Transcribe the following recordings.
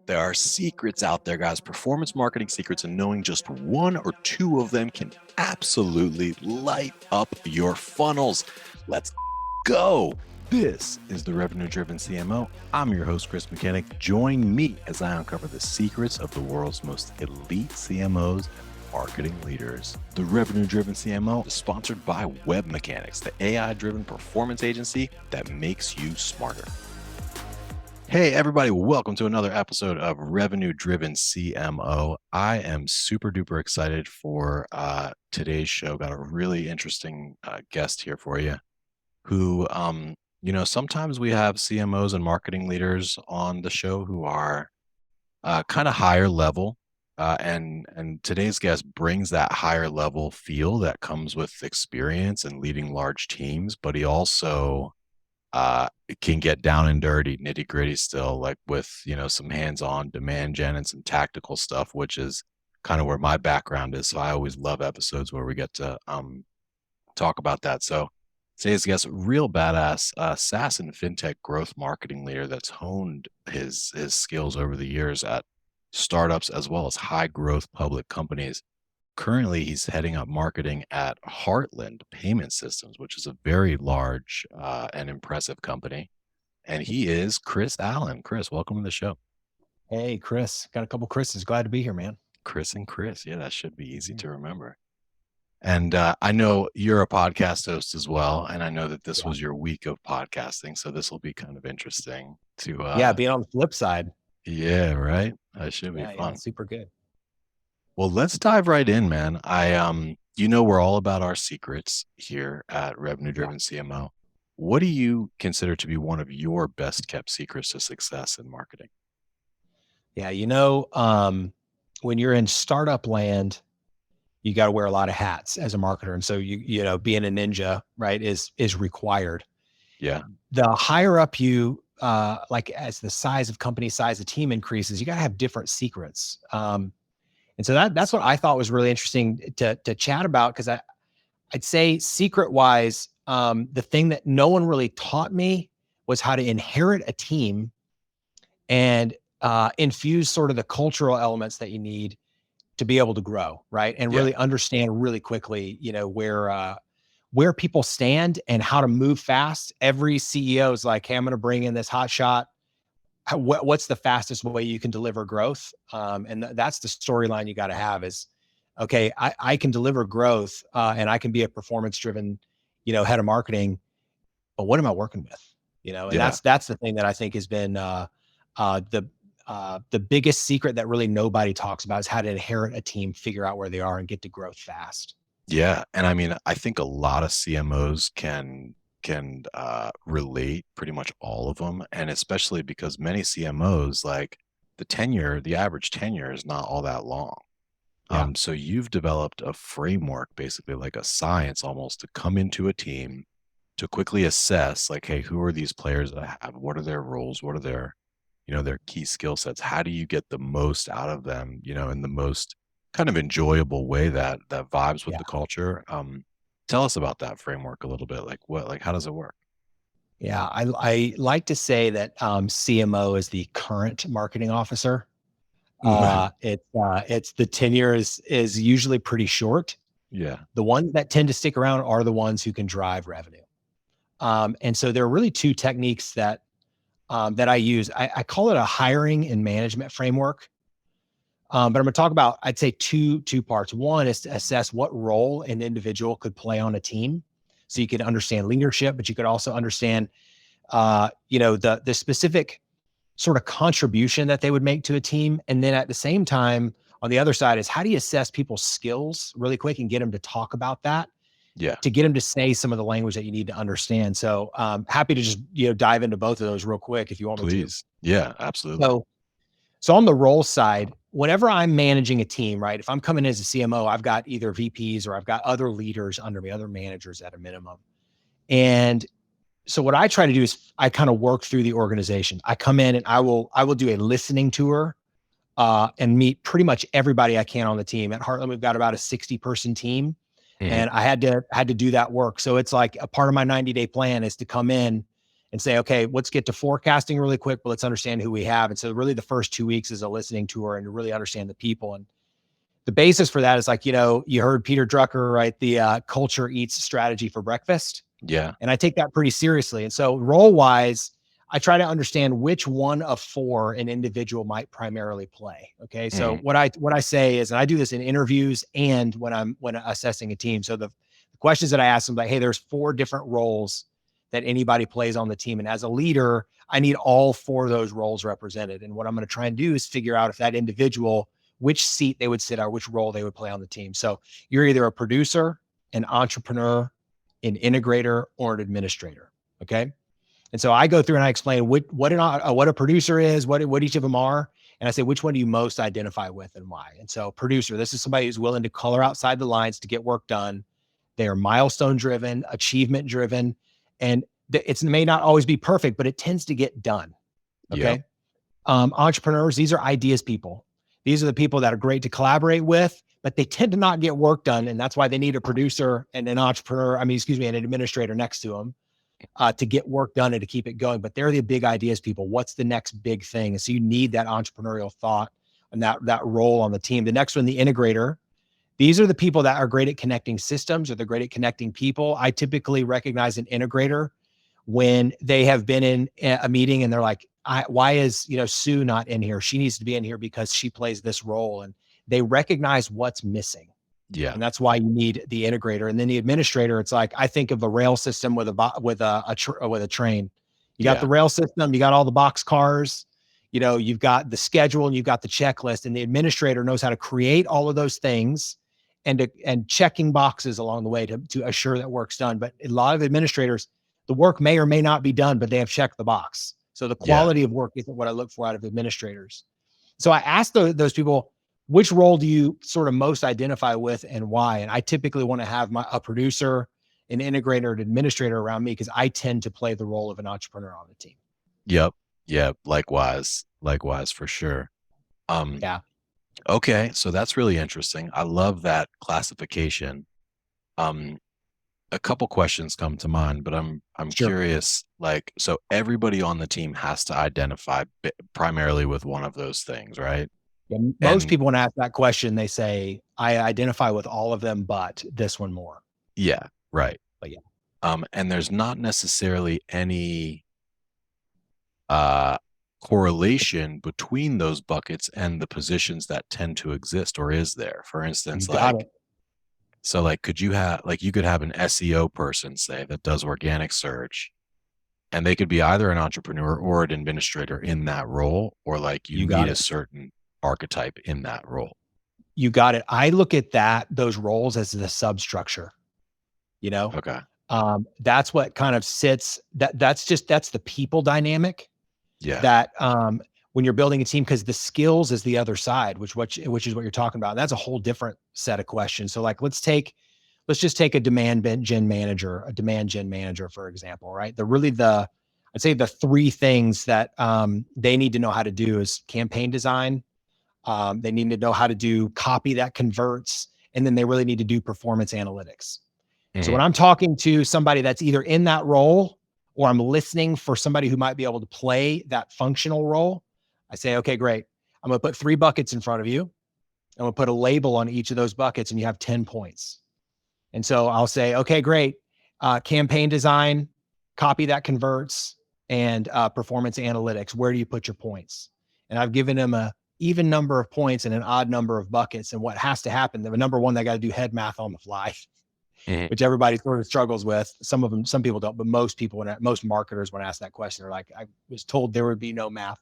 There are secrets out there, guys, performance marketing secrets, and knowing just one or two of them can absolutely light up your funnels. Let's go. This is the Revenue Driven CMO. I'm your host, Chris Mechanic. Join me as I uncover the secrets of the world's most elite CMOs, marketing leaders. The Revenue Driven CMO is sponsored by Web Mechanics, the AI-driven performance agency that makes you smarter. Hey, everybody, welcome to another episode of Revenue Driven CMO. I am super duper excited for today's show. Got a really interesting guest here for you who, sometimes we have CMOs and marketing leaders on the show who are kind of higher level. And today's guest brings that higher level feel that comes with experience and leading large teams, but he also it can get down and dirty, nitty gritty still, like with, some hands-on demand gen and some tactical stuff, which is kind of where my background is. So I always love episodes where we get to talk about that. So today's guest, real badass SaaS and fintech growth marketing leader that's honed his skills over the years at startups as well as high growth public companies. Currently, he's heading up marketing at Heartland Payment Systems, which is a very large and impressive company. And he is Chris Allen. Chris, welcome to the show. Hey, Chris. Got a couple Chris's. Glad to be here, man. Chris and Chris. Yeah, that should be easy to remember. And I know you're a podcast host as well. And I know that this was your week of podcasting. So this will be kind of interesting to... being on the flip side. Yeah, right? That should be fun. Yeah, super good. Well, let's dive right in, man. We're all about our secrets here at Revenue Driven CMO. What do you consider to be one of your best kept secrets to success in marketing? Yeah, when you're in startup land, you got to wear a lot of hats as a marketer. And so being a ninja, right, is required. Yeah. The higher up you, as the size of company, size of team increases, you got to have different secrets. And so that's what I thought was really interesting to chat about, because I'd say secret wise, the thing that no one really taught me was how to inherit a team and infuse sort of the cultural elements that you need to be able to grow, right? And really understand really quickly, where people stand and how to move fast. Every CEO is like, hey, I'm going to bring in this hot shot. What's the fastest way you can deliver growth? And that's the storyline you got to have is, okay, I can deliver growth and I can be a performance-driven, head of marketing, but what am I working with? And that's the thing that I think has been the biggest secret that really nobody talks about, is how to inherit a team, figure out where they are, and get to growth fast. Yeah. And I mean, I think a lot of CMOs can relate, pretty much all of them. And especially because many CMOs, like the average tenure is not all that long. Yeah. So you've developed a framework, basically like a science almost, to come into a team to quickly assess, like, hey, who are these players that I have? What are their roles? What are their, their key skill sets? How do you get the most out of them, in the most kind of enjoyable way that vibes with the culture? Tell us about that framework a little bit. How does it work? Yeah, I like to say that CMO is the current marketing officer. It's the tenure is usually pretty short. Yeah. The ones that tend to stick around are the ones who can drive revenue. And so there are really two techniques that I use. I call it a hiring and management framework. But I'm going to talk about, I'd say two parts. One is to assess what role an individual could play on a team. So you can understand leadership, but you could also understand, the specific sort of contribution that they would make to a team. And then at the same time, on the other side is, how do you assess people's skills really quick and get them to talk about that? Yeah. To get them to say some of the language that you need to understand. So happy to just, dive into both of those real quick if you want me to. Please. Yeah, absolutely. So on the role side, whenever I'm managing a team, right? If I'm coming in as a CMO, I've got either VPs or I've got other leaders under me, other managers at a minimum. And so what I try to do is I kind of work through the organization. I come in and I will do a listening tour and meet pretty much everybody I can on the team. At Heartland, we've got about a 60-person team. And I had to do that work. So it's like a part of my 90-day plan is to come in and say, okay, let's get to forecasting really quick, but let's understand who we have. And so really the first 2 weeks is a listening tour and to really understand the people. And the basis for that is like, you heard Peter Drucker, right? The culture eats strategy for breakfast. Yeah. And I take that pretty seriously. And so role wise, I try to understand which one of 4 an individual might primarily play. Okay. So what I say is, and I do this in interviews and when assessing a team. So the questions that I ask them, like, hey, there's 4 different roles that anybody plays on the team. And as a leader, I need all 4 of those roles represented. And what I'm going to try and do is figure out if that individual, which seat they would sit or which role they would play on the team. So you're either a producer, an entrepreneur, an integrator, or an administrator. Okay. And so I go through and I explain what a producer is, what each of them are. And I say, which one do you most identify with and why? And so producer, this is somebody who's willing to color outside the lines to get work done. They are milestone driven, achievement driven, and it may not always be perfect, but it tends to get done. Okay. Yep. Entrepreneurs, these are ideas people. These are the people that are great to collaborate with, but they tend to not get work done. And that's why they need a producer and an an administrator next to them to get work done and to keep it going. But they're the big ideas people. What's the next big thing? And so you need that entrepreneurial thought and that role on the team. The next one, the integrator. These are the people that are great at connecting systems or they're great at connecting people. I typically recognize an integrator when they have been in a meeting and they're like, why is, Sue not in here? She needs to be in here because she plays this role. And they recognize what's missing. Yeah. And that's why you need the integrator. And then the administrator, it's like, I think of a rail system with a train. You got the rail system, you got all the box cars, you've got the schedule and you've got the checklist, and the administrator knows how to create all of those things and checking boxes along the way to assure that work's done. But a lot of administrators, the work may or may not be done, but they have checked the box. So the quality of work isn't what I look for out of administrators. So I asked those people, which role do you sort of most identify with and why? And I typically want to have a producer, an integrator, an administrator around me because I tend to play the role of an entrepreneur on the team. Yep. Likewise for sure. Yeah. Okay. So that's really interesting. I love that classification. A couple questions come to mind, but I'm Sure. curious, like, so everybody on the team has to identify primarily with one of those things, right? Yeah, most people, when I ask that question, they say, I identify with all of them, but this one more. Yeah. Right. But yeah. And there's not necessarily any correlation between those buckets and the positions that tend to exist, or is there? For instance, so like, you could have an SEO person, say, that does organic search, and they could be either an entrepreneur or an administrator in that role, or like you need a certain archetype in that role. You got it. I look at those roles as the substructure, Okay. That's what kind of sits that's the people dynamic. Yeah. That when you're building a team, because the skills is the other side, which is what you're talking about. And that's a whole different set of questions. So like, let's just take a demand gen manager, for example, right? I'd say the 3 things that they need to know how to do is campaign design. They need to know how to do copy that converts, and then they really need to do performance analytics. Mm-hmm. So when I'm talking to somebody that's either in that role or I'm listening for somebody who might be able to play that functional role, I say, okay, great. I'm going to put 3 buckets in front of you. I'm going to put a label on each of those buckets and you have 10 points. And so I'll say, okay, great. Campaign design, copy that converts, and performance analytics. Where do you put your points? And I've given them a even number of points and an odd number of buckets. And what has to happen, the number one, they got to do head math on the fly, which everybody sort of struggles with. Some people don't, but most marketers, when asked that question, are like, I was told there would be no math.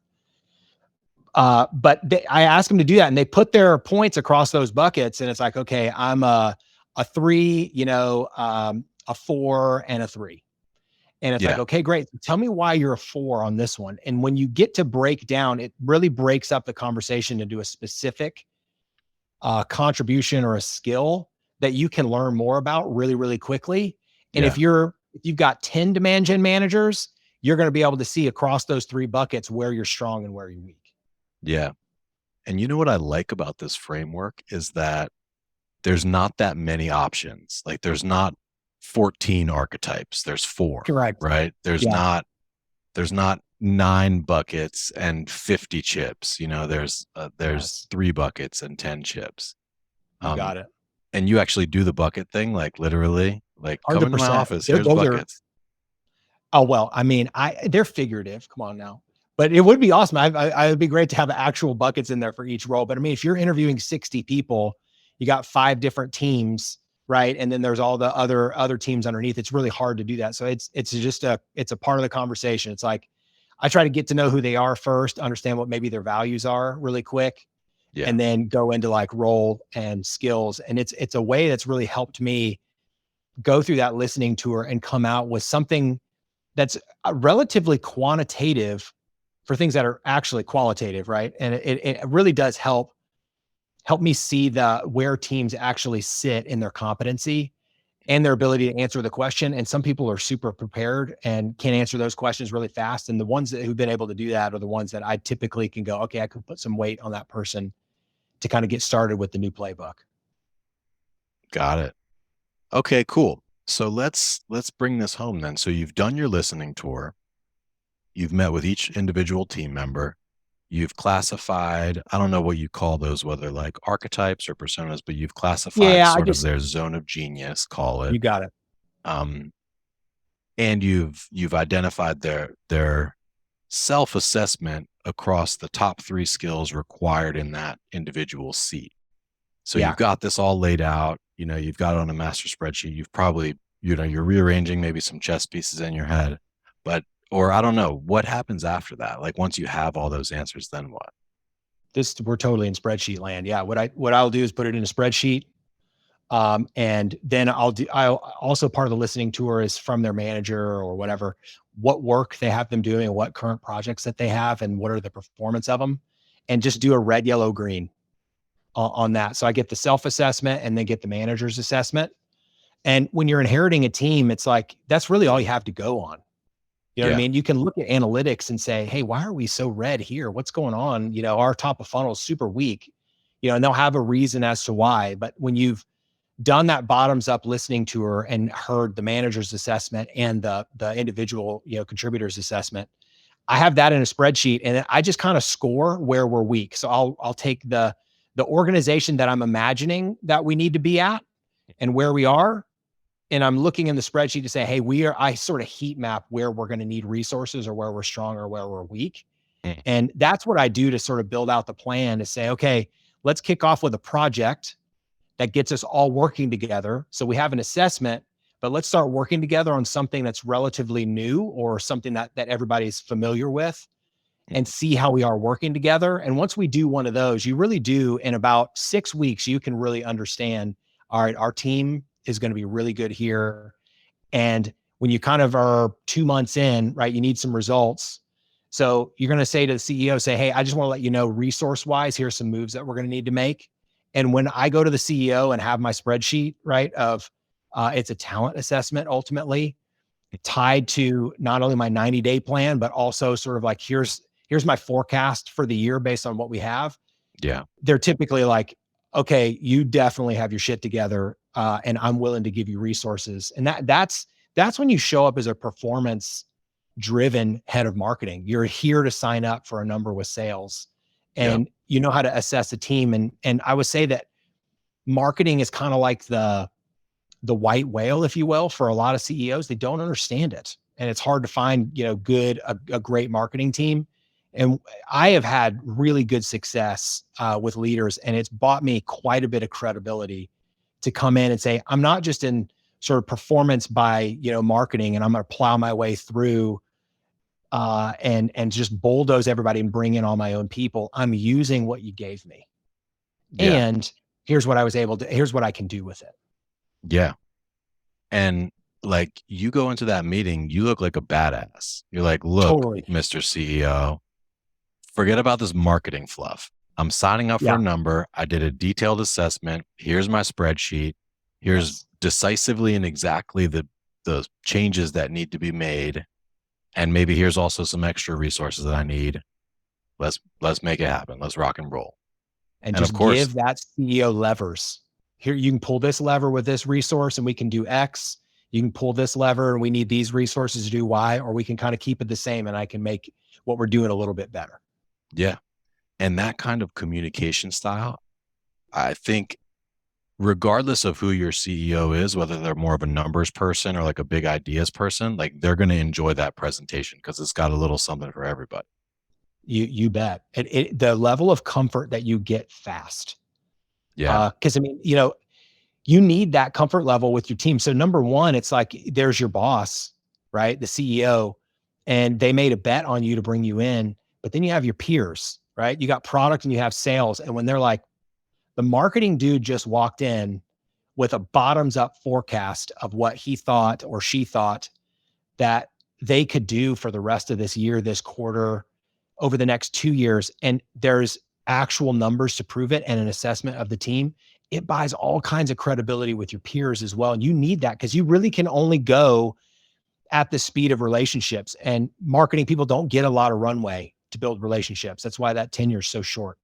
But I asked them to do that, and they put their points across those buckets. And it's like, okay, I'm a 3, a 4 and a 3. And it's like, okay, great. Tell me why you're a 4 on this one. And when you get to break down, it really breaks up the conversation to do a specific contribution or a skill that you can learn more about really, really quickly. And if you've got 10 demand gen managers, you're going to be able to see across those 3 buckets where you're strong and where you're weak. Yeah. And you know what I like about this framework is that there's not that many options. Like, there's not 14 archetypes. There's 4. Correct. Right? There's not There's not 9 buckets and 50 chips. There's Yes, 3 buckets and 10 chips. you Um, got it. and you actually do the bucket thing, like literally, like come into my 100%. office. They're, Here's those are, buckets. oh, well, I mean, they're figurative. Come on now. But it would be awesome. I would be great to have actual buckets in there for each role. But I mean, if you're interviewing 60 people, you got 5 different teams, right? And then there's all the other teams underneath. It's really hard to do that. So it's a part of the conversation. It's like I try to get to know who they are first, understand what maybe their values are really quick, Yeah, and then go into like role and skills. And it's a way that's really helped me go through that listening tour and come out with something that's relatively quantitative for things that are actually qualitative, right? And it really does help me see the where teams actually sit in their competency and their ability to answer the question. And some people are super prepared and can answer those questions really fast. And the ones who've been able to do that are the ones that I typically can go, okay, I could put some weight on that person to kind of get started with the new playbook. got it. Okay, cool. So let's bring this home then. So you've done your listening tour. You've met with each individual team member. You've classified, I don't know what you call those, whether like archetypes or personas, but you've classified Yeah, I sort of just, their zone of genius, call it. you got it. Um, and you've identified their self-assessment across the top 3 skills required in that individual seat. So Yeah. you've got this all laid out, you've got it on a master spreadsheet. You've probably, you're rearranging maybe some chess pieces in your head, or I don't know, what happens after that? Like once you have all those answers, then what? We're totally in spreadsheet land. Yeah. What I'll do is put it in a spreadsheet. And then I'll also part of the listening tour is from their manager or whatever, what work they have them doing and what current projects that they have and what are the performance of them, and just do a red, yellow, green on that. So I get the self-assessment and then get the manager's assessment. And when you're inheriting a team, it's like, that's really all you have to go on. You know what I Yeah. mean? You can look at analytics and say, hey, why are we so red here? What's going on? Our top of funnel is super weak, and they'll have a reason as to why. But when you've done that bottoms up listening tour and heard the manager's assessment and the individual, contributors assessment, I have that in a spreadsheet and I just kind of score where we're weak. So I'll take the organization that I'm imagining that we need to be at and where we are. And I'm looking in the spreadsheet to say, hey, I sort of heat map where we're going to need resources or where we're strong or where we're weak. Mm. And that's what I do to sort of build out the plan to say, okay, let's kick off with a project that gets us all working together. So we have an assessment, but let's start working together on something that's relatively new or something that everybody's familiar with and see how we are working together. And once we do one of those, you really do in about 6 weeks, you can really understand, all right, our team is going to be really good here. And when you kind of are 2 months in, right, you need some results. So you're going to say to the CEO, say, hey, I just want to let you know, resource wise, here's some moves that we're going to need to make. And when I go to the CEO and have my spreadsheet, right, of it's a talent assessment ultimately tied to not only my 90-day plan, but also sort of like, here's my forecast for the year based on what we have. Yeah. They're typically like, okay, you definitely have your shit together, and I'm willing to give you resources. And that's when you show up as a performance driven head of marketing. You're here to sign up for a number with sales, Yeah. and you know how to assess a team. And I would say that marketing is kind of like the white whale, if you will, for a lot of CEOs. They don't understand it, and it's hard to find a great marketing team. And I have had really good success with leaders, and it's bought me quite a bit of credibility to come in and say, I'm not just in sort of performance by marketing, and I'm going to plow my way through and just bulldoze everybody and bring in all my own people. I'm using what you gave me, Yeah. and here's what here's what I can do with it. Yeah. And like you go into that meeting, you look like a badass. You're like, look, Totally. Mr. CEO, forget about this marketing fluff. I'm signing up for Yeah. a number. I did a detailed assessment. Here's my spreadsheet. Here's Yes. decisively and exactly the changes that need to be made. And maybe here's also some extra resources that I need. Let's make it happen. Let's rock and roll. And And of just course, give that CEO levers. Here, you can pull this lever with this resource and we can do X. You can pull this lever and we need these resources to do Y, or we can kind of keep it the same and I can make what we're doing a little bit better. Yeah. And that kind of communication style, I think, regardless of who your CEO is, whether they're more of a numbers person or like a big ideas person, like they're going to enjoy that presentation because it's got a little something for everybody. You bet. The level of comfort that you get fast. Yeah. Cause I mean, you need that comfort level with your team. So number one, it's like, there's your boss, right? The CEO, and they made a bet on you to bring you in, but then you have your peers, right? You got product and you have sales. And when they're like, the marketing dude just walked in with a bottoms up forecast of what he thought or she thought that they could do for the rest of this year, this quarter, over the next 2 years, and there's actual numbers to prove it and an assessment of the team, it buys all kinds of credibility with your peers as well. And you need that because you really can only go at the speed of relationships, and marketing people don't get a lot of runway to build relationships. That's why that tenure is so short.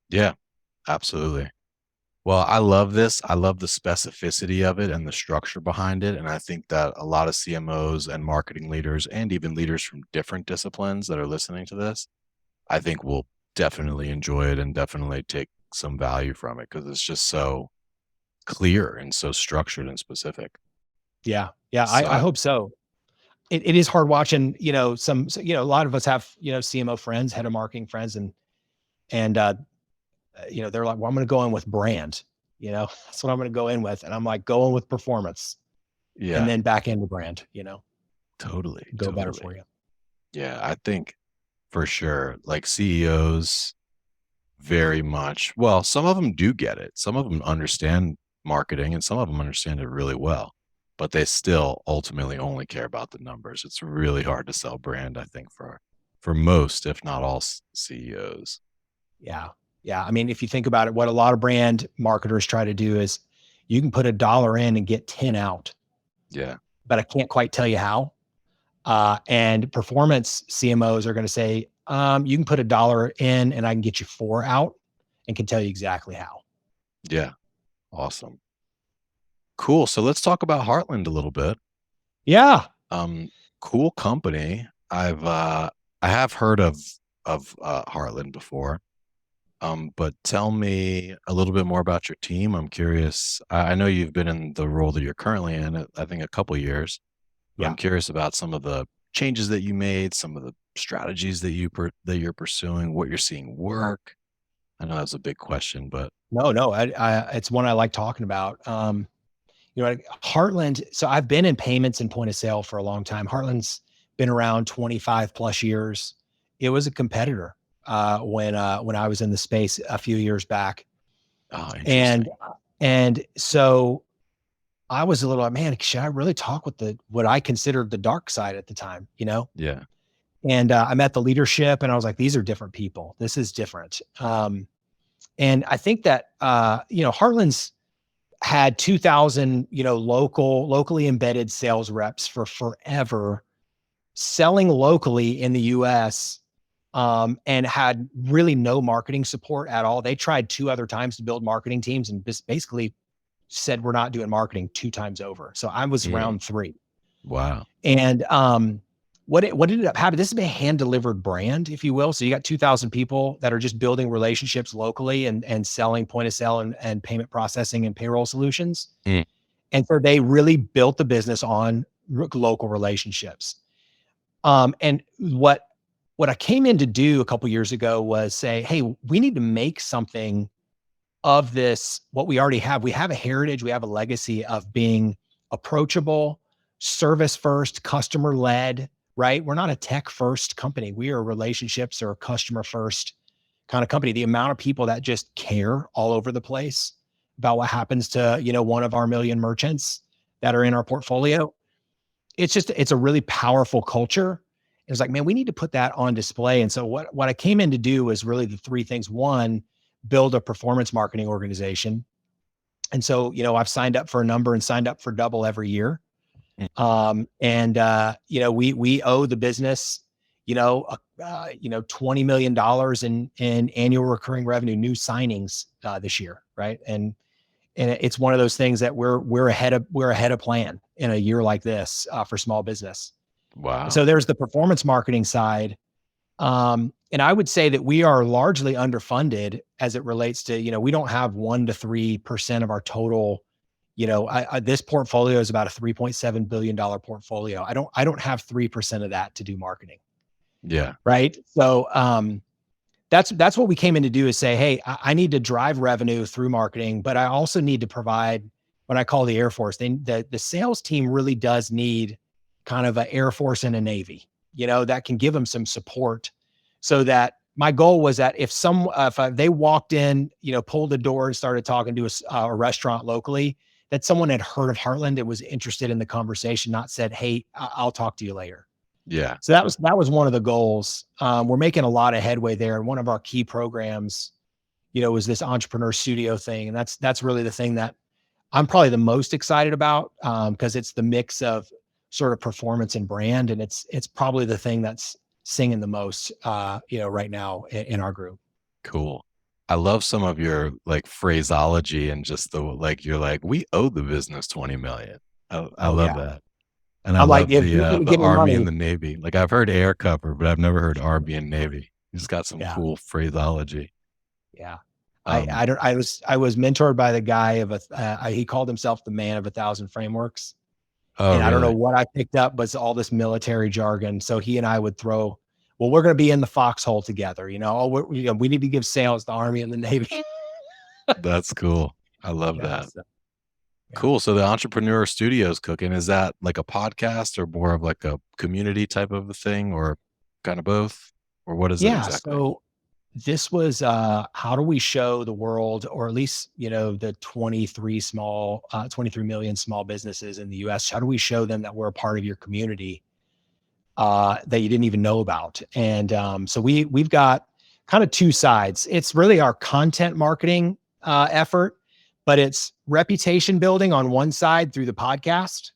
Yeah, absolutely. Well, I love this. I love the specificity of it and the structure behind it. And I think that a lot of CMOs and marketing leaders and even leaders from different disciplines that are listening to this, I think will definitely enjoy it and definitely take some value from it because it's just so clear and so structured and specific. Yeah. Yeah. So I hope so. It is hard watching, a lot of us have, CMO friends, head of marketing friends, and they're like, well, I'm going to go in with brand, that's what I'm going to go in with. And I'm like, going with performance and yeah, then back into brand, totally, go better totally. for you. Yeah, I think for sure, like CEOs very much, well, some of them do get it. Some of them understand marketing and some of them understand it really well, but they still ultimately only care about the numbers. It's really hard to sell brand, I think, for most, if not all CEOs. Yeah. Yeah. I mean, if you think about it, what a lot of brand marketers try to do is you can put $1 in and get 10 out, Yeah. but I can't quite tell you how. And performance CMOs are going to say, you can put $1 in and I can get you 4 out and can tell you exactly how. Yeah. Awesome. Cool. So let's talk about Heartland a little bit. Yeah. Um, cool company. I have heard of Heartland before. But tell me a little bit more about your team. I'm curious. I know you've been in the role that you're currently in, I think a couple years, but I'm Yeah. curious about some of the changes that you made, some of the strategies that that you're pursuing, what you're seeing work. I know that's a big question, but No, it's one I like talking about. Heartland. So I've been in payments and point of sale for a long time. Heartland's been around 25 plus years. It was a competitor when I was in the space a few years back, oh, and interesting. and so I was a little like, man, should I really talk with what I considered the dark side at the time, Yeah. And I met the leadership, and I was like, these are different people. This is different. And I think that Heartland's had 2,000, locally embedded sales reps for forever, selling locally in the US, and had really no marketing support at all. They tried 2 other times to build marketing teams and basically said, we're not doing marketing 2 times over. So I was Mm, round 3. wow. And what ended up happening, this is a hand delivered brand, if you will. So you got 2,000 people that are just building relationships locally and selling point of sale and payment processing and payroll solutions. Mm, And so they really built the business on local relationships. And what I came in to do a couple years ago was say, hey, we need to make something of this, what we already have. We have a heritage, we have a legacy of being approachable, service first, customer led, right? We're not a tech first company. We are relationships or customer first kind of company. The amount of people that just care all over the place about what happens to, one of our million merchants that are in our portfolio. It's a really powerful culture. It's like, man, we need to put that on display. And so what I came in to do was really the 3 things. One, build a performance marketing organization. And so, I've signed up for a number and signed up for double every year. mm, We owe the business, $20 million in annual recurring revenue, new signings, this year. Right. And And it's one of those things that we're ahead of plan in a year like this for small business. And Wow. so there's the performance marketing side. And I would say that we are largely underfunded as it relates to, we don't have 1 to 3% of our total, this portfolio is about a $3.7 billion portfolio. I don't have 3% of that to do marketing. Yeah. Right. So, that's what we came in to do, is say, hey, I need to drive revenue through marketing, but I also need to provide what I call the Air Force. The sales team really does need kind of an Air Force and a Navy, that can give them some support. So that my goal was that if they walked in, pulled the door and started talking to a restaurant locally, that someone had heard of Heartland and was interested in the conversation, not said, hey, I'll talk to you later. Yeah. So that was one of the goals. We're making a lot of headway there. And one of our key programs, was this entrepreneur studio thing. And that's really the thing that I'm probably the most excited about, because it's the mix of sort of performance and brand. And it's probably the thing that's singing the most, right now in our group. Cool. I love some of your like phraseology and just you're like, we owe the business 20 million. I Oh love yeah. that. And I I'm like, love if you're going to the give me Army and money. the Navy. Like I've heard air cover, but I've never heard Army and Navy. You just got some Yeah. cool phraseology. Yeah. Um, I was mentored by the guy he called himself the man of 1,000 frameworks. oh, And I don't know really? what I picked up, but it's all this military jargon. So he and I would throw, well, we're going to be in the foxhole together. We need to give sales the Army and the Navy. That's cool. I love Yeah. that. So, yeah. Cool. So the Entrepreneur Studios cooking, is that like a podcast or more of like a community type of a thing, or kind of both? Or what is it Yeah. exactly? So this was, how do we show the world, or at least, the 23 million small businesses in the US, how do we show them that we're a part of your community, that you didn't even know about? And so we've got kind of two sides. It's really our content marketing effort, but it's reputation building on one side through the podcast.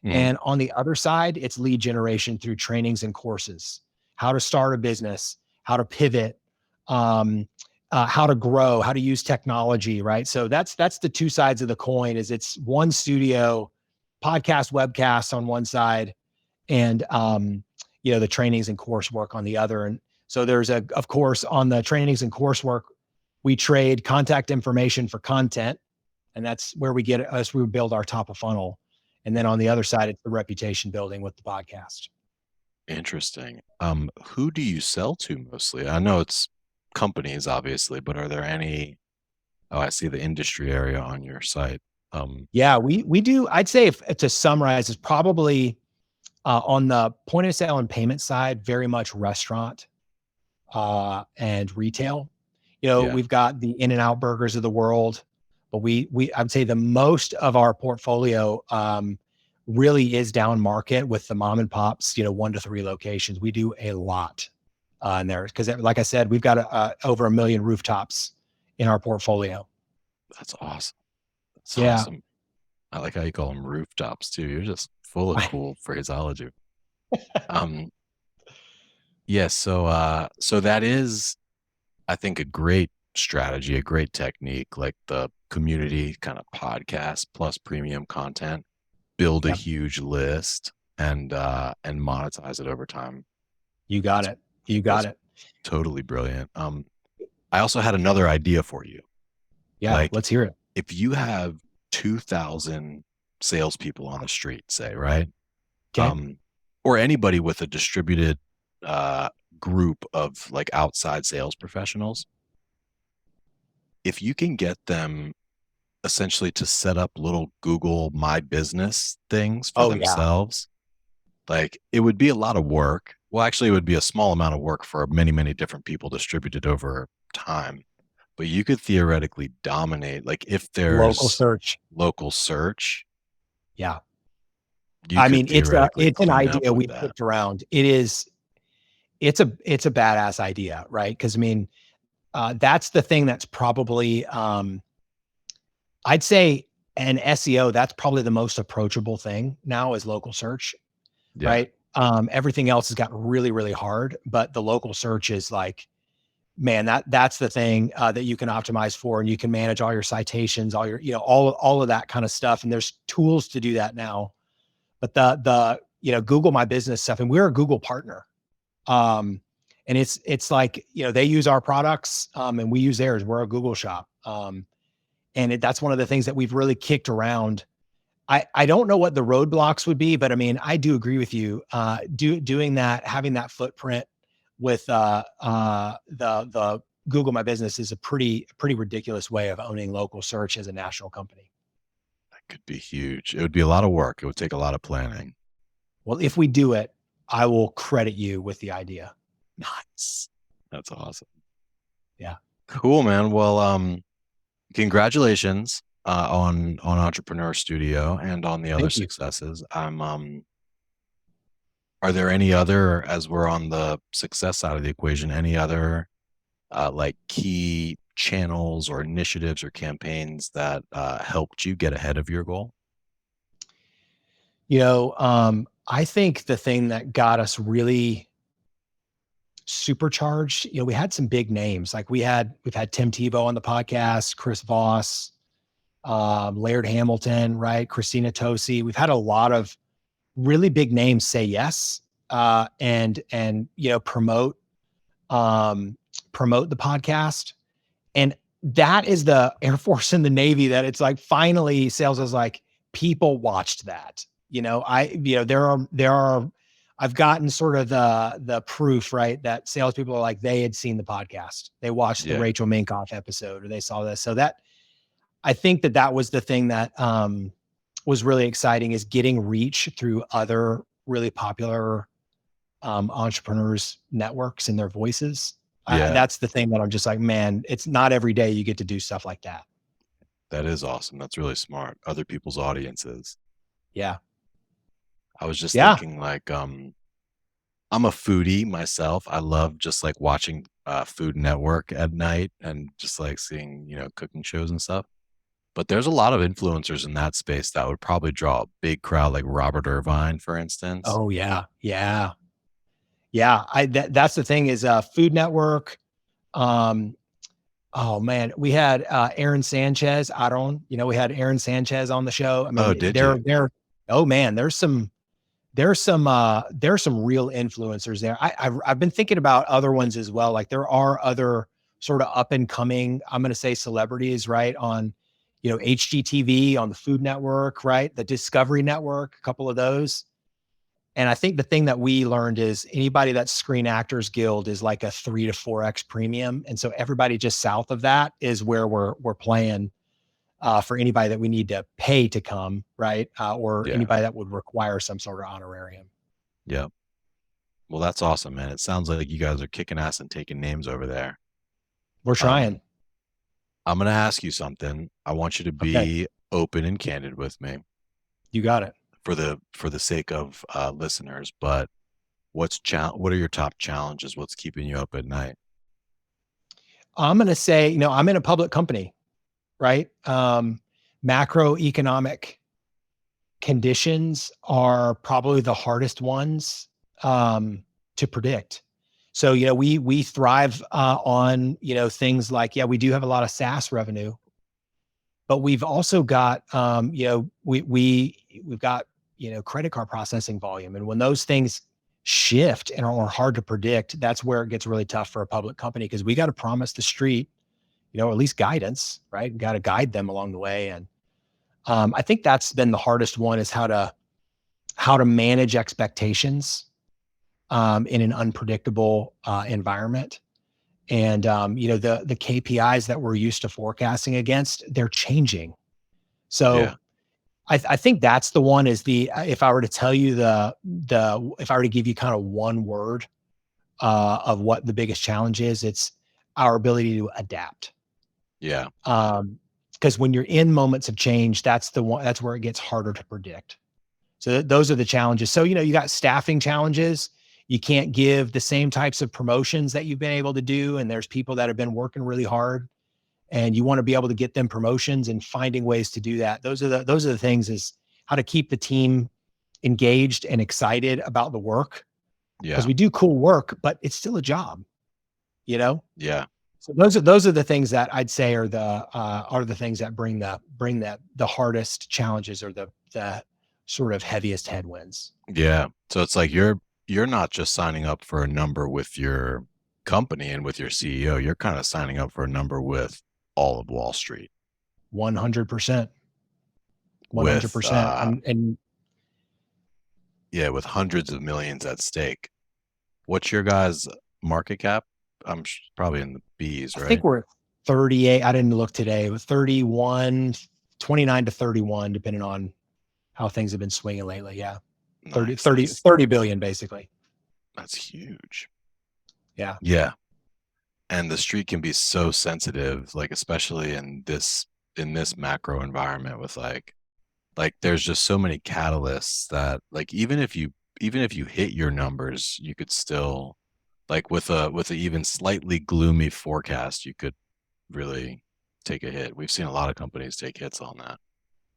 Mhm. And on the other side, it's lead generation through trainings and courses, how to start a business, how to pivot, how to grow, how to use technology, right? So that's the two sides of the coin. Is it's one studio, podcast, webcast on one side, and the trainings and coursework on the other. And so there's of course, on the trainings and coursework, we trade contact information for content, and that's where we build our top of funnel. And then on the other side, it's the reputation building with the podcast. Interesting. Who do you sell to mostly? I know it's companies, obviously, but are there any? Oh, I see the industry area on your site. Yeah, we do. I'd say, if to summarize, is probably on the point of sale and payment side, very much restaurant and retail. Yeah. We've got the In-N-Out burgers of the world, but I'd say the most of our portfolio really is down market with the mom and pops, 1 to 3 locations. We do a lot in there because, like I said, we've got over 1 million rooftops in our portfolio. That's awesome. That's Yeah. awesome. I like how you call them rooftops too. You're just full of cool phraseology. Um, yes. So that is, I think, a great strategy, a great technique, like the community kind of podcast plus premium content, build a Yep. huge list and monetize it over time. You got it. You got That's it. totally brilliant. I also had another idea for you. Yeah. Like Let's hear it. if you have 2,000 salespeople on the street, say, right? Okay. Or anybody with a distributed group of like outside sales professionals, if you can get them essentially to set up little Google My Business things for Oh yeah. themselves, like it would be a lot of work. Well, actually, it would be a small amount of work for many, many different people distributed over time. But you could theoretically dominate, like if Local there's search. local search, Yeah. you I could mean, theoretically it's an clean up idea with we that. kicked around. It's a badass idea, right? Because I mean, that's the thing that's probably, I'd say, an SEO, that's probably the most approachable thing now, is local search, Yeah. right? Everything else has gotten really, really hard, but the local search is like, man, that's the thing that you can optimize for, and you can manage all your citations, all your, all of that kind of stuff. And there's tools to do that now. But the Google My Business stuff, and we're a Google partner. And it's like, they use our products, and we use theirs. We're a Google shop. And that's one of the things that we've really kicked around. I don't know what the roadblocks would be, but I mean, I do agree with you. Doing that, having that footprint with the Google My Business is a pretty ridiculous way of owning local search as a national company. That could be huge. It would be a lot of work. It would take a lot of planning. Well, if we do it, I will credit you with the idea. Nice. That's awesome. Yeah. Cool, man. Well, congratulations on Entrepreneur Studio and on the other Thank you. successes. Are there any other, as we're on the success side of the equation, any other like key channels or initiatives or campaigns that helped you get ahead of your goal? I think the thing that got us really supercharged, we had some big names. Like we've had Tim Tebow on the podcast, Chris Voss, Laird Hamilton, right? Christina Tosi. We've had a lot of really big names say yes, and promote the podcast. And that is the Air Force and the Navy, that it's like, finally sales is like, people watched that. I've gotten sort of the proof, right, that salespeople are like, they had seen the podcast, they watched the Rachel Minkoff episode, or they saw this. So that, I think that was the thing that was really exciting, is getting reach through other really popular entrepreneurs networks and their voices. That's the thing that I'm just like, man, it's not every day you get to do stuff like that. That is awesome. That's really smart. Other people's audiences. Yeah. I was just thinking, like, I'm a foodie myself. I love just like watching Food Network at night and just like seeing, cooking shows and stuff. But there's a lot of influencers in that space that would probably draw a big crowd, like Robert Irvine, for instance. Oh yeah. Yeah. Yeah. That's the thing is Food Network. Oh man, we had Aaron Sanchez. We had Aaron Sanchez on the show. I mean, oh man, there's some real influencers there. I've been thinking about other ones as well. Like there are other sort of up and coming, I'm going to say, celebrities, right? On, HGTV, on the Food Network, right? The Discovery Network, a couple of those. And I think the thing that we learned is anybody that's Screen Actors Guild is like a 3 to 4x premium. And so everybody just south of that is where we're playing for anybody that we need to pay to come, right? Or anybody that would require some sort of honorarium. Yeah. Well, that's awesome, man. It sounds like you guys are kicking ass and taking names over there. We're trying. I'm going to ask you something. I want you to be open and candid with me. You got it. For the sake of listeners, but what are your top challenges? What's keeping you up at night? I'm going to say, I'm in a public company, right? Macroeconomic conditions are probably the hardest ones to predict. So, we thrive on, things like, we do have a lot of SaaS revenue, but we've also got, we've got, credit card processing volume. And when those things shift and are hard to predict, that's where it gets really tough for a public company, because we got to promise the street, or at least guidance, right? We got to guide them along the way. And I think that's been the hardest one, is how to manage expectations in an unpredictable environment. And, the KPIs that we're used to forecasting against, they're changing. So I think that's the one, is if I were to tell you if I were to give you kind of one word of what the biggest challenge is, it's our ability to adapt. Yeah. Because when you're in moments of change, that's where it gets harder to predict. So those are the challenges. So, you got staffing challenges. You can't give the same types of promotions that you've been able to do. And there's people that have been working really hard, and you want to be able to get them promotions, and finding ways to do that. Those are the things, is how to keep the team engaged and excited about the work. Yeah. Because we do cool work, but it's still a job. you know? Yeah. So those are the things that I'd say are the things that bring the hardest challenges or the sort of heaviest headwinds. Yeah. So it's like you're not just signing up for a number with your company and with your CEO. You're kind of signing up for a number with all of Wall Street, 100%. with 100%. And yeah, with hundreds of millions at stake. What's your guys' market cap? Probably in the B's, I think right? we're at 38. I didn't look today. It was 31, 29 to 31, depending on how things have been swinging lately. Yeah. Nice. 30 billion basically. That's huge. Yeah. Yeah. And the street can be so sensitive, like especially in this macro environment with like there's just so many catalysts that like even if you hit your numbers, you could still like with a even slightly gloomy forecast, you could really take a hit. We've seen a lot of companies take hits on that.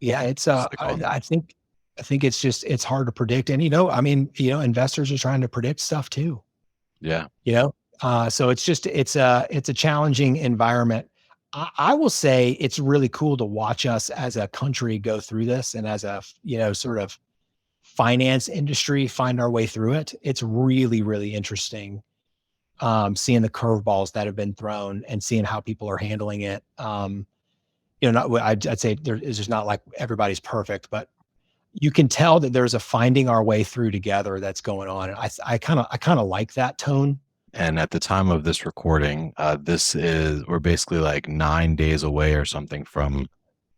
Yeah. Just like on I think it's hard to predict. And, investors are trying to predict stuff too, yeah. you know? So it's a challenging environment. I will say it's really cool to watch us as a country go through this and as a, sort of finance industry find our way through it. It's really, really interesting seeing the curveballs that have been thrown and seeing how people are handling it. I'd say it's just not like everybody's perfect, but you can tell that there's a finding our way through together that's going on. And I kind of like that tone. And at the time of this recording, we're basically like 9 days away or something from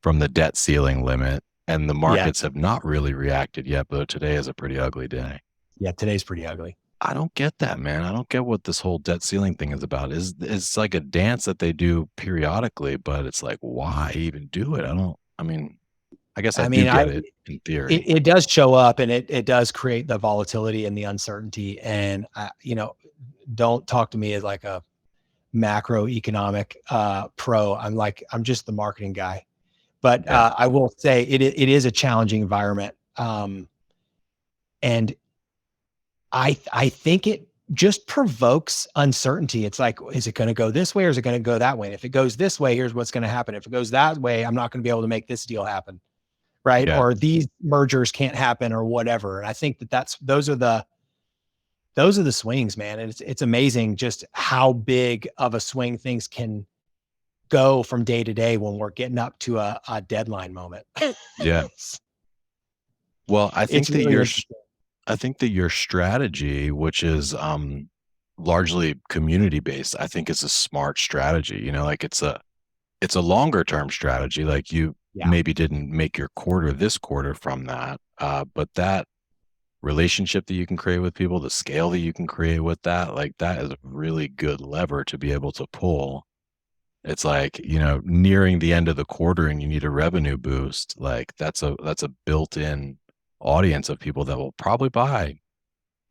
the debt ceiling limit. And the Yeah. markets have not really reacted yet, but today is a pretty ugly day. Yeah. Today's pretty ugly. I don't get that, man. I don't get what this whole debt ceiling thing is about. It's like a dance that they do periodically, but it's like, why even do it? I mean, I guess I I do mean, get it in theory. it does show up and it does create the volatility and the uncertainty. And, don't talk to me as like a macroeconomic pro. I'm just the marketing guy. But Yeah. I will say it is a challenging environment. And I think it just provokes uncertainty. It's like, is it going to go this way or is it going to go that way? And if it goes this way, here's what's going to happen. If it goes that way, I'm not going to be able to make this deal happen. Right. Yeah. Or these mergers can't happen or whatever. And I think those are the swings, man. And it's amazing just how big of a swing things can go from day to day when we're getting up to a deadline moment. Yeah. Well, It's really interesting. I think that your strategy, which is largely community based, I think is a smart strategy. You know, like it's a longer term strategy. Like you Yeah. maybe didn't make your quarter this quarter from that, but that relationship that you can create with people, the scale that you can create with that, like that is a really good lever to be able to pull. It's like, nearing the end of the quarter and you need a revenue boost. Like that's a built-in audience of people that will probably buy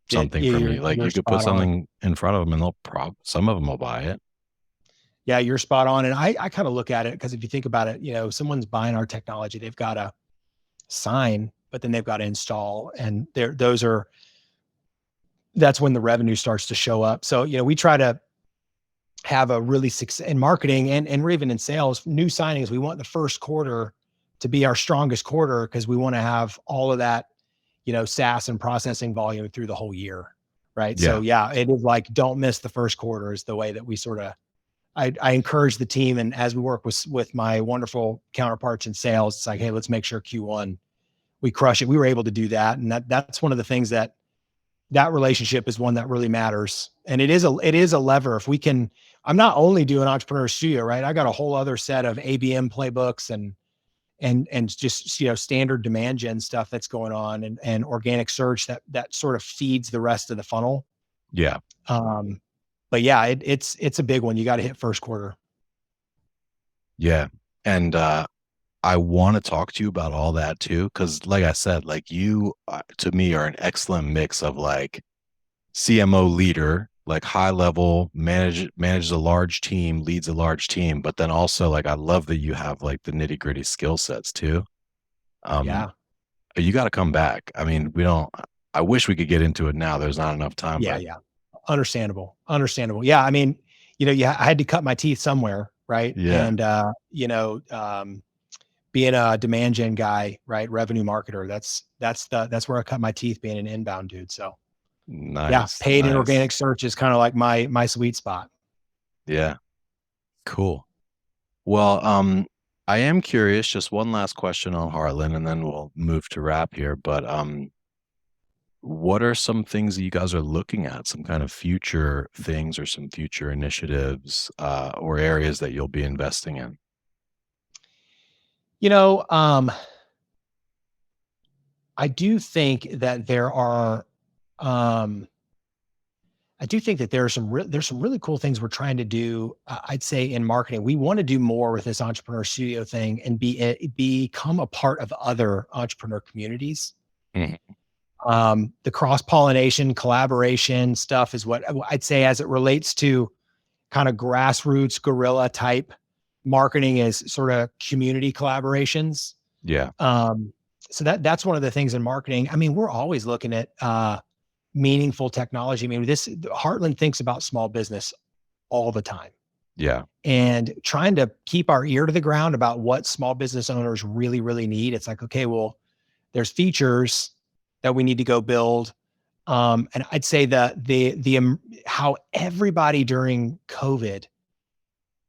something from you. Like You're you could put spot on. something in front of them and some of them will buy it. Yeah, you're spot on. And I kind of look at it because if you think about it, someone's buying our technology, they've got to sign, but then they've got to install. And that's when the revenue starts to show up. So, we try to have a really success in marketing and we're even in sales, new signings. We want the first quarter to be our strongest quarter because we want to have all of that, SaaS and processing volume through the whole year. Right. So Yeah. yeah, it is like, don't miss the first quarter is the way that we sort of, I encourage the team. And as we work with my wonderful counterparts in sales, it's like, hey, let's make sure Q1 we crush it. We were able to do that. And that's one of the things that relationship is one that really matters. And it is a lever. If we can, I'm not only doing Entrepreneur Studio, right? I got a whole other set of ABM playbooks and just, standard demand gen stuff that's going on and organic search that sort of feeds the rest of the funnel. Yeah. But yeah, it's a big one. You got to hit first quarter. Yeah. And I want to talk to you about all that too, because like I said, like you to me are an excellent mix of like CMO leader, like high level, manages a large team, leads a large team, but then also like I love that you have like the nitty gritty skill sets too. Yeah. You got to come back. I mean, we don't. I wish we could get into it now. There's not enough time, Yeah. but Yeah. Understandable. Yeah. I mean, I had to cut my teeth somewhere, right? Yeah. And being a demand gen guy, right, revenue marketer, that's where I cut my teeth, being an inbound dude. So yeah, Nice. paid and Nice. organic search is kind of like my sweet spot. Yeah. Cool. Well, I am curious, just one last question on Heartland, and then we'll move to wrap here. But what are some things that you guys are looking at, some kind of future things or some future initiatives or areas that you'll be investing in? You know, I do think that there are, um, I do think that there's some really cool things we're trying to do. I'd say in marketing, we want to do more with this entrepreneur studio thing and become a part of other entrepreneur communities. Mhm. The cross pollination, collaboration stuff is what I'd say as it relates to kind of grassroots guerrilla type marketing, is sort of community collaborations. Yeah. Um, so that's one of the things in marketing. I mean, we're always looking at meaningful technology. I mean, this Heartland thinks about small business all the time Yeah. and trying to keep our ear to the ground about what small business owners really, really need. It's like, okay, well, there's features that we need to go build. And I'd say that how everybody during COVID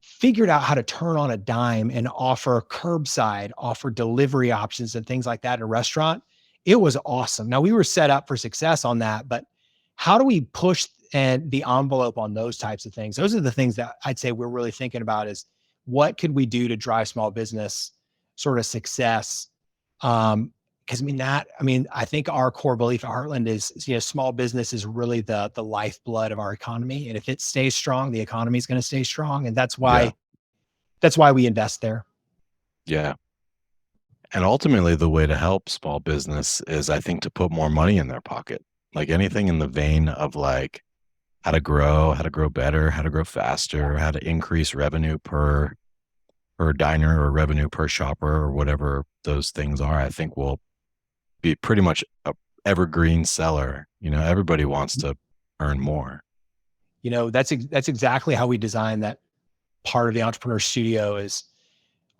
figured out how to turn on a dime and offer curbside, offer delivery options and things like that in a restaurant. It was awesome. Now we were set up for success on that, but how do we push and the envelope on those types of things? Those are the things that I'd say we're really thinking about, is what could we do to drive small business sort of success? Because I think our core belief at Heartland is, small business is really the lifeblood of our economy, and if it stays strong, the economy is going to stay strong, and Yeah. that's why we invest there. Yeah. And ultimately, the way to help small business is, I think, to put more money in their pocket. Like anything in the vein of like how to grow better, how to grow faster, how to increase revenue per diner or revenue per shopper or whatever those things are, I think will be pretty much a evergreen seller. Everybody wants to earn more. That's exactly how we design that part of the entrepreneur studio, is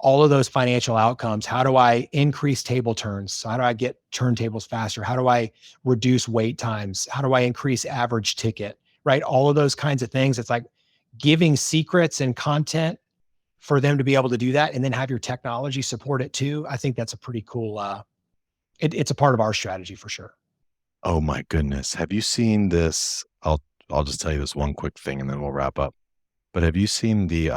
all of those financial outcomes. How do I increase table turns? So how do I get turntables faster? How do I reduce wait times? How do I increase average ticket? Right? All of those kinds of things. It's like giving secrets and content for them to be able to do that, and then have your technology support it too. I think that's a pretty cool, it's a part of our strategy for sure. Oh my goodness. Have you seen this? I'll just tell you this one quick thing and then we'll wrap up. But have you seen the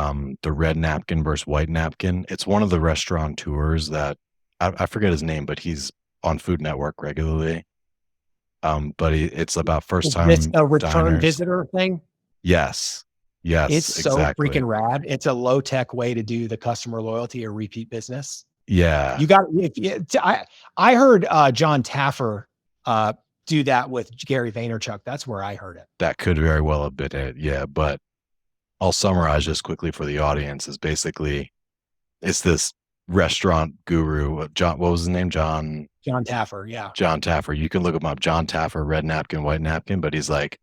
red napkin versus white napkin? It's one of the restaurateurs that I forget his name, but he's on Food Network regularly. But it's about first Is this time a return diners. visitor thing? Yes. It's Yes, so exactly. freaking rad. It's a low tech way to do the customer loyalty or repeat business. Yeah, You got if you, I heard John Taffer do that with Gary Vaynerchuk. That's where I heard it. that could very well have been it. Yeah, but I'll summarize just quickly for the audience is basically it's this restaurant guru, John, what was his name? John Taffer, yeah. John Taffer. You can look him up, John Taffer, red napkin, white napkin, but he's like,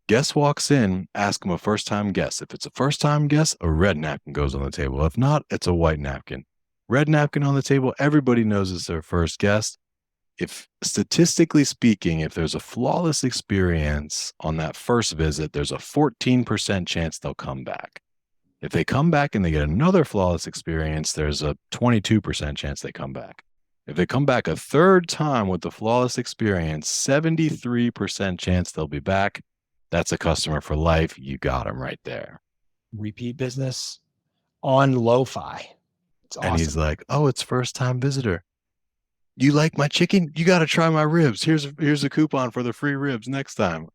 guest walks in, ask him a first time guest. If it's a first time guest, a red napkin goes on the table. If not, it's a white napkin. Red napkin on the table, everybody knows it's their first guest. If statistically speaking, if there's a flawless experience on that first visit, there's a 14% chance they'll come back. If they come back and they get another flawless experience, there's a 22% chance they come back. If they come back a third time with the flawless experience, 73% chance they'll be back. That's a customer for life. You got them right there. Repeat business on lo-fi. It's And he's awesome. like, "Oh, it's first time visitor. You like my chicken? You got to try my ribs. Here's a coupon for the free ribs next time."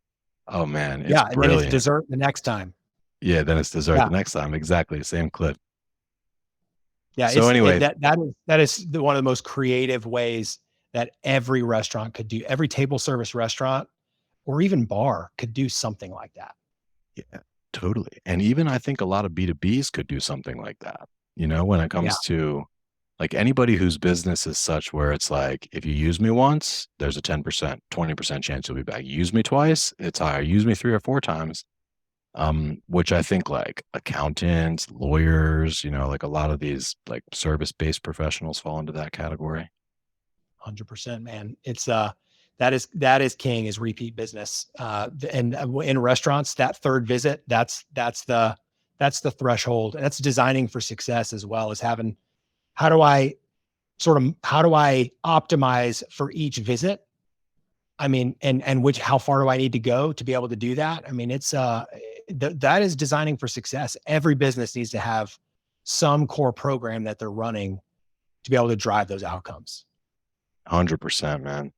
Oh man, it's Yeah, and then it's brilliant. dessert the next time. Yeah, then it's dessert Yeah. the next time. Exactly, same clip. Yeah, So anyway, that is one of the most creative ways that every restaurant could do. Every table service restaurant or even bar could do something like that. yeah, totally. And even I think a lot of B2Bs could do something like that. When it Yeah. comes to like anybody whose business is such where it's like, if you use me once, there's a 10%, 20% chance you'll be back. You use me twice, it's higher. Use me 3 or 4 times, which I think like accountants, lawyers, like a lot of these like service-based professionals fall into that category. 100%, man. It's that is king, is repeat business. And in restaurants, that third visit, that's the threshold. That's designing for success as well, as having, how do I optimize for each visit? I mean, and how far do I need to go to be able to do that? I mean, it's that is designing for success. Every business needs to have some core program that they're running to be able to drive those outcomes. 100%, man.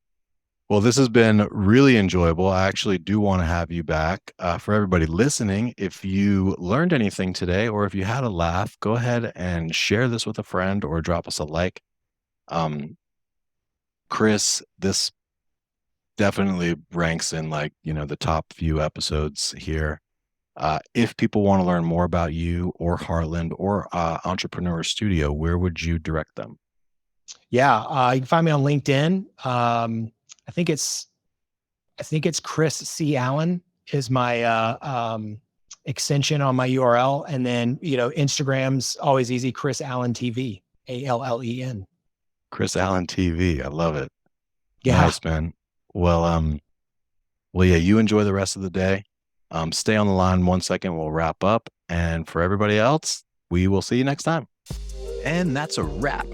Well, this has been really enjoyable. I actually do want to have you back. For everybody listening, if you learned anything today or if you had a laugh, go ahead and share this with a friend or drop us a like. Chris, this definitely ranks in like, the top few episodes here. If people want to learn more about you or Heartland or Entrepreneur Studio, where would you direct them? Yeah, you can find me on LinkedIn. I think it's Chris C. Allen is my extension on my URL. And then, Instagram's always easy. Chris Allen TV, ALLEN. Chris Allen TV. I love it. Yeah. Nice, man. Well, yeah, you enjoy the rest of the day. Stay on the line 1 second. We'll wrap up. And for everybody else, we will see you next time. And that's a wrap.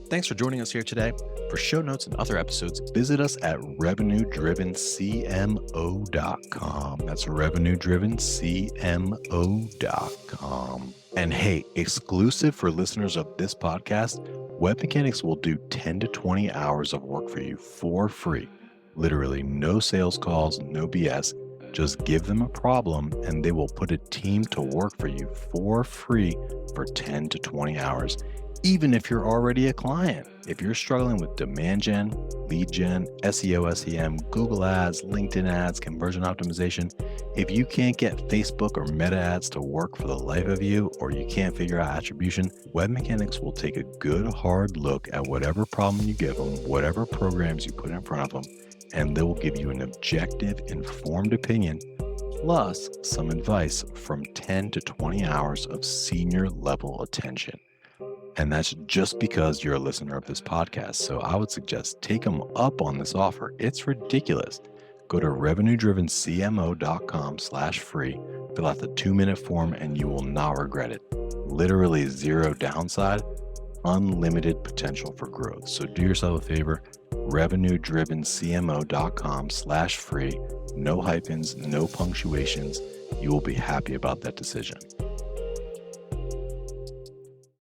Thanks for joining us here today. For show notes and other episodes, visit us at revenuedrivencmo.com. That's revenuedrivencmo.com. And hey, exclusive for listeners of this podcast, Web Mechanics will do 10 to 20 hours of work for you for free. Literally no sales calls, no BS. Just give them a problem and they will put a team to work for you for free for 10 to 20 hours. Even if you're already a client, if you're struggling with demand gen, lead gen, SEO, SEM, Google ads, LinkedIn ads, conversion optimization, if you can't get Facebook or Meta ads to work for the life of you, or you can't figure out attribution, Web Mechanics will take a good hard look at whatever problem you give them, whatever programs you put in front of them, and they will give you an objective, informed opinion, plus some advice from 10 to 20 hours of senior level attention. And that's just because you're a listener of this podcast. So I would suggest take them up on this offer. It's ridiculous. Go to revenuedrivencmo.com/free, fill out the 2-minute form, and you will not regret it. Literally zero downside, unlimited potential for growth. So do yourself a favor, revenuedrivencmo.com/free, no hyphens, no punctuations. You will be happy about that decision.